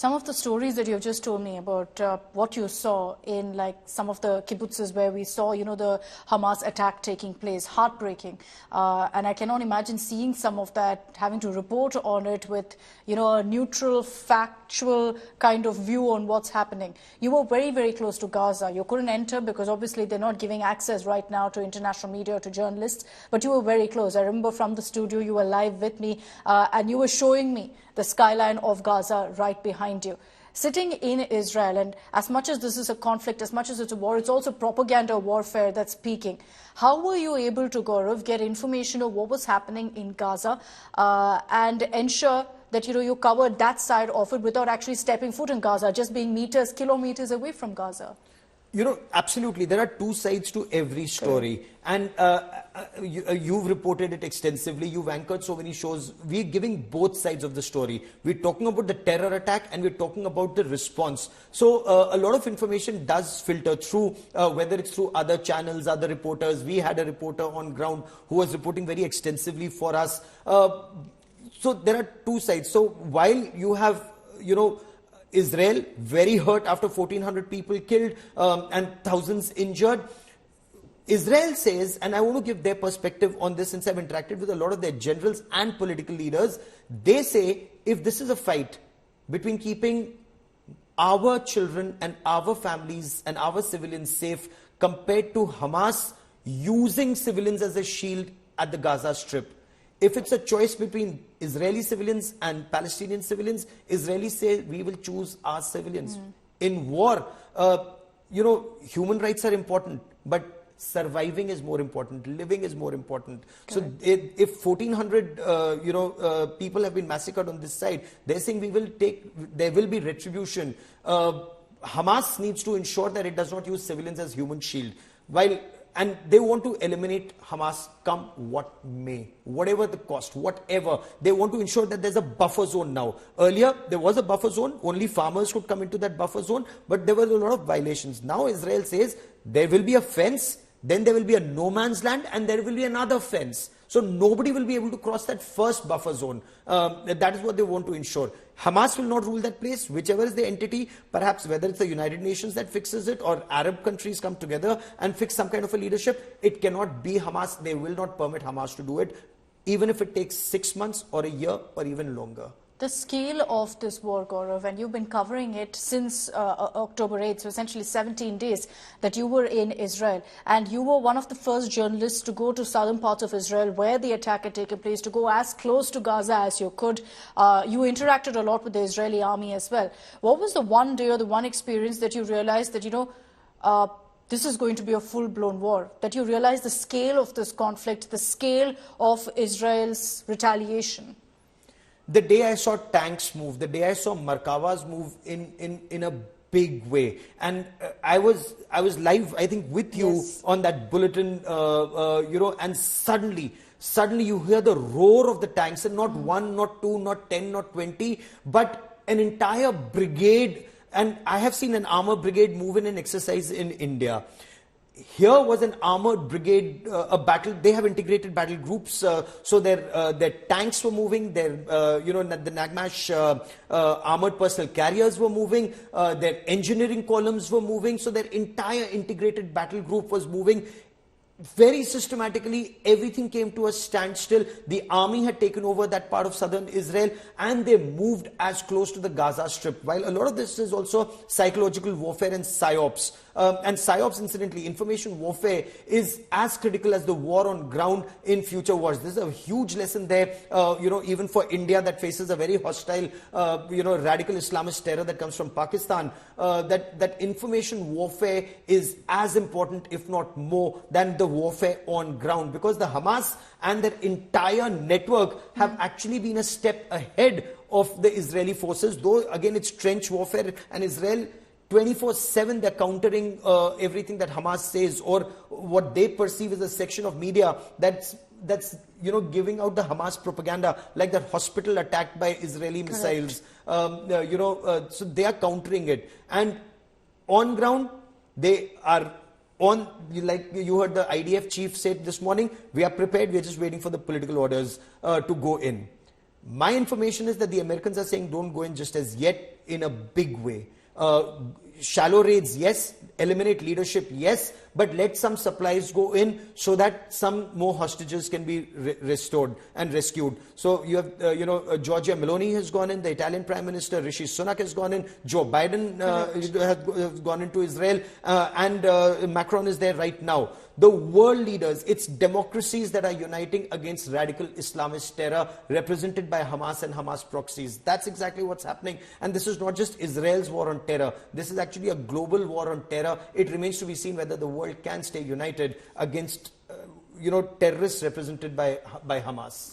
Some of the stories that you've just told me about what you saw in like some of the kibbutzes where we saw, the Hamas attack taking place, heartbreaking. And I cannot imagine seeing some of that, having to report on it with, a neutral, factual kind of view on what's happening. You were very, very close to Gaza. You couldn't enter because obviously they're not giving access right now to international media or to journalists, but you were very close. I remember from the studio, you were live with me and you were showing me the skyline of Gaza right behind you. Sitting in Israel, and as much as this is a conflict, as much as it's a war, it's also propaganda warfare that's peaking. How were you able to, Gaurav, get information of what was happening in Gaza and ensure that you covered that side of it without actually stepping foot in Gaza, just being meters, kilometers away from Gaza? Absolutely. There are two sides to every story. And you've reported it extensively. You've anchored so many shows. We're giving both sides of the story. We're talking about the terror attack and we're talking about the response. So a lot of information does filter through, whether it's through other channels, other reporters. We had a reporter on ground who was reporting very extensively for us. So there are two sides. So while you have, Israel very hurt after 1,400 people killed and thousands injured. Israel says, and I want to give their perspective on this since I've interacted with a lot of their generals and political leaders, they say if this is a fight between keeping our children and our families and our civilians safe compared to Hamas using civilians as a shield at the Gaza Strip, if it's a choice between Israeli civilians and Palestinian civilians, Israelis say we will choose our civilians. In war, human rights are important, but surviving is more important, living is more important. Correct. So if 1,400 people have been massacred on this side, they're saying there will be retribution. Hamas needs to ensure that it does not use civilians as human shield. And they want to eliminate Hamas come what may, whatever the cost, whatever. They want to ensure that there's a buffer zone now. Earlier, there was a buffer zone. Only farmers could come into that buffer zone, but there were a lot of violations. Now Israel says there will be a fence, then there will be a no man's land, and there will be another fence. So nobody will be able to cross that first buffer zone. That is what they want to ensure. Hamas will not rule that place, whichever is the entity, perhaps whether it's the United Nations that fixes it or Arab countries come together and fix some kind of a leadership. It cannot be Hamas. They will not permit Hamas to do it, even if it takes 6 months or a year or even longer. The scale of this war, Gaurav, and you've been covering it since October 8th, so essentially 17 days that you were in Israel. And you were one of the first journalists to go to southern parts of Israel where the attack had taken place, to go as close to Gaza as you could. You interacted a lot with the Israeli army as well. What was the one day or the one experience that you realized that, this is going to be a full-blown war, that you realized the scale of this conflict, the scale of Israel's retaliation? The day I saw tanks move, the day I saw Markavas move in a big way. And I was live, I think, with you on that bulletin, and suddenly you hear the roar of the tanks, and not one, not two, not 10, not 20, but an entire brigade. And I have seen an armor brigade move in an exercise in India. Here was an armored brigade, a battle. They have integrated battle groups, so their tanks were moving. The Nagmash armored personnel carriers were moving. Their engineering columns were moving. So their entire integrated battle group was moving. Very systematically, everything came to a standstill. The army had taken over that part of southern Israel and they moved as close to the Gaza Strip. While a lot of this is also psychological warfare and psyops. And psyops, incidentally, information warfare is as critical as the war on ground in future wars. This is a huge lesson there, even for India that faces a very hostile, radical Islamist terror that comes from Pakistan. That information warfare is as important, if not more, than the warfare on ground, because the Hamas and their entire network have actually been a step ahead of the Israeli forces, though again it's trench warfare, and Israel 24/7 they're countering everything that Hamas says, or what they perceive as a section of media that's giving out the Hamas propaganda, like that hospital attacked by Israeli missiles. So they are countering it, and on ground they are on, like you heard the IDF chief say this morning, we are prepared, we are just waiting for the political orders to go in. My information is that the Americans are saying don't go in just as yet in a big way. Shallow raids, yes. Eliminate leadership, yes. But let some supplies go in so that some more hostages can be restored and rescued. So you have, Giorgia Meloni has gone in, the Italian Prime Minister Rishi Sunak has gone in, Joe Biden has gone into Israel, and Macron is there right now. The world leaders, it's democracies that are uniting against radical Islamist terror represented by Hamas and Hamas proxies. That's exactly what's happening. And this is not just Israel's war on terror. This is actually a global war on terror. It remains to be seen whether the world can stay united against, terrorists represented by Hamas.